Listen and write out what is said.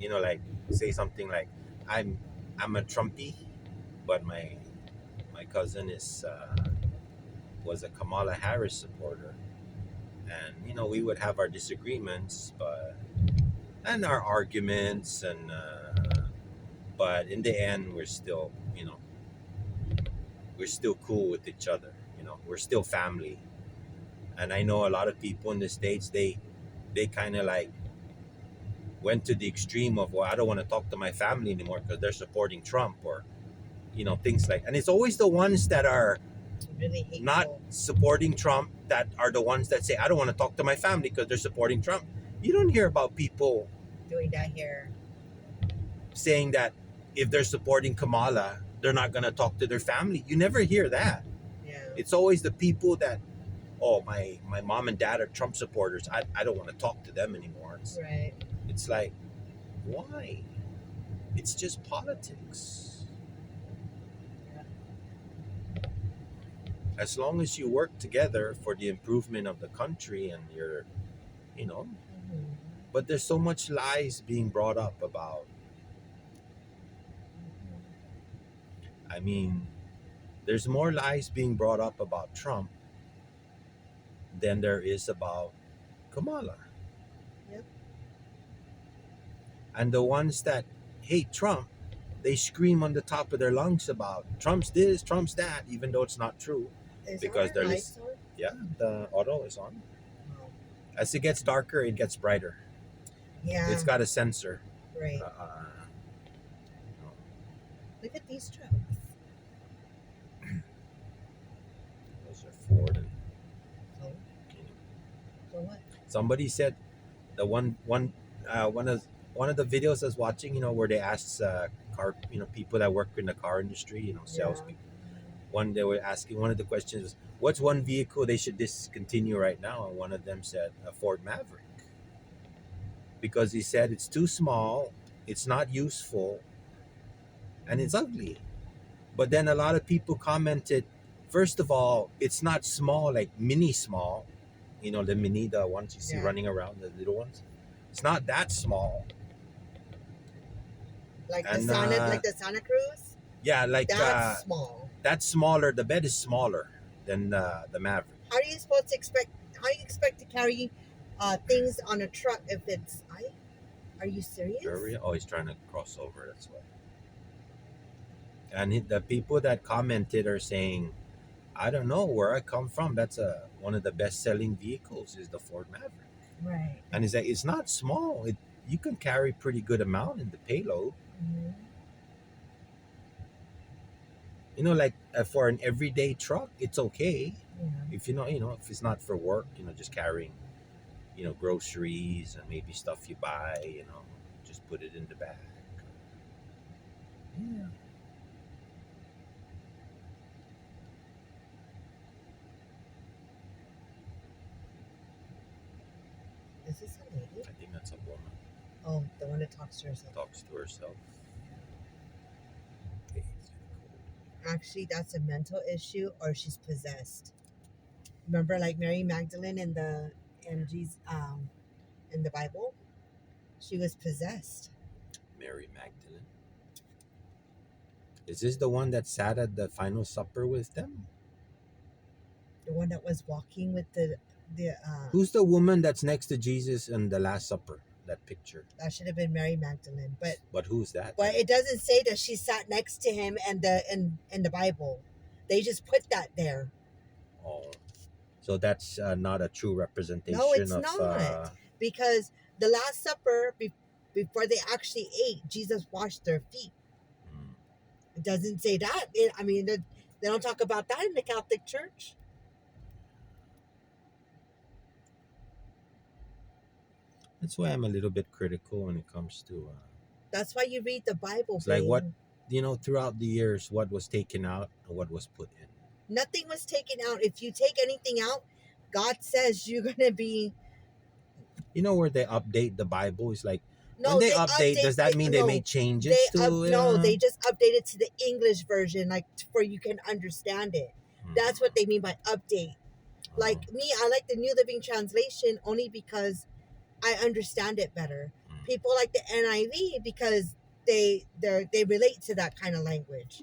like say something like, I'm a Trumpy, but my cousin is was a Kamala Harris supporter, and we would have our disagreements, but and our arguments, and but in the end, we're still cool with each other. We're still family. And I know a lot of people in the States, they kind of like went to the extreme of, well, I don't want to talk to my family anymore because they're supporting Trump, or things like. And it's always the ones that are Really hateful. not supporting Trump that are the ones that say, I don't want to talk to my family because they're supporting Trump. You don't hear about people doing that here. saying that if they're supporting Kamala, they're not going to talk to their family. You never hear that. Yeah. It's always the people that, oh, my mom and dad are Trump supporters. I don't want to talk to them anymore. Right. It's like, why? It's just politics. Yeah. As long as you work together for the improvement of the country, and you're, but there's so much lies being brought up about. I mean, there's more lies being brought up about Trump than there is about Kamala. Yep. And the ones that hate Trump, they scream on the top of their lungs about Trump's this, Trump's that, even though it's not true. Because they're lights on? Yeah, the auto is on. Oh. As it gets darker, it gets brighter. Yeah. It's got a sensor. Right. Look at these trucks. Those are Ford. And, so what? somebody said the one of the videos I was watching, where they asked car, people that work in the car industry, salespeople. One, they were asking, one of the questions was, what's one vehicle they should discontinue right now? And one of them said a Ford Maverick, because he said it's too small, it's not useful, and it's ugly. But then a lot of people commented, first of all, it's not small, like mini small, the mini, the ones you see running around, the little ones. It's not that small. Like the Santa Cruz? Yeah, like that's small. That's smaller. The bed is smaller than the Maverick. How do you expect to carry things on a truck if it's ice? Are you serious? Oh, he's trying to cross over. That's why. And the people that commented are saying, I don't know where I come from. That's one of the best-selling vehicles is the Ford Maverick. Right. And it's not small. You can carry pretty good amount in the payload. Mm-hmm. Like for an everyday truck, it's okay. Yeah. If if it's not for work, just carrying, groceries and maybe stuff you buy, just put it in the bag. Yeah. Is this a lady? I think that's a woman. Oh, the one that talks to herself. Talks to herself. Actually, that's a mental issue, or she's possessed. Remember, like Mary Magdalene in the Bible, she was possessed. Mary Magdalene. Is this the one that sat at the final supper with them? The one that was walking with the. Who's the woman that's next to Jesus in the Last Supper? That picture. That should have been Mary Magdalene, but who's that? But it doesn't say that she sat next to him in the Bible. They just put that there. Oh, so that's not a true representation. No, it's not, because the Last Supper, before they actually ate, Jesus washed their feet. It doesn't say that. They don't talk about that in the Catholic Church. That's why I'm a little bit critical when it comes to. That's why you read the Bible. It's like what, throughout the years, what was taken out and what was put in. Nothing was taken out. If you take anything out, God says you're going to be. Where they update the Bible is like. No, when they update, does that mean they made changes No, they just updated to the English version, like where you can understand it. That's what they mean by update. Like me, I like the New Living Translation only because I understand it better. People like the NIV because they relate to that kind of language.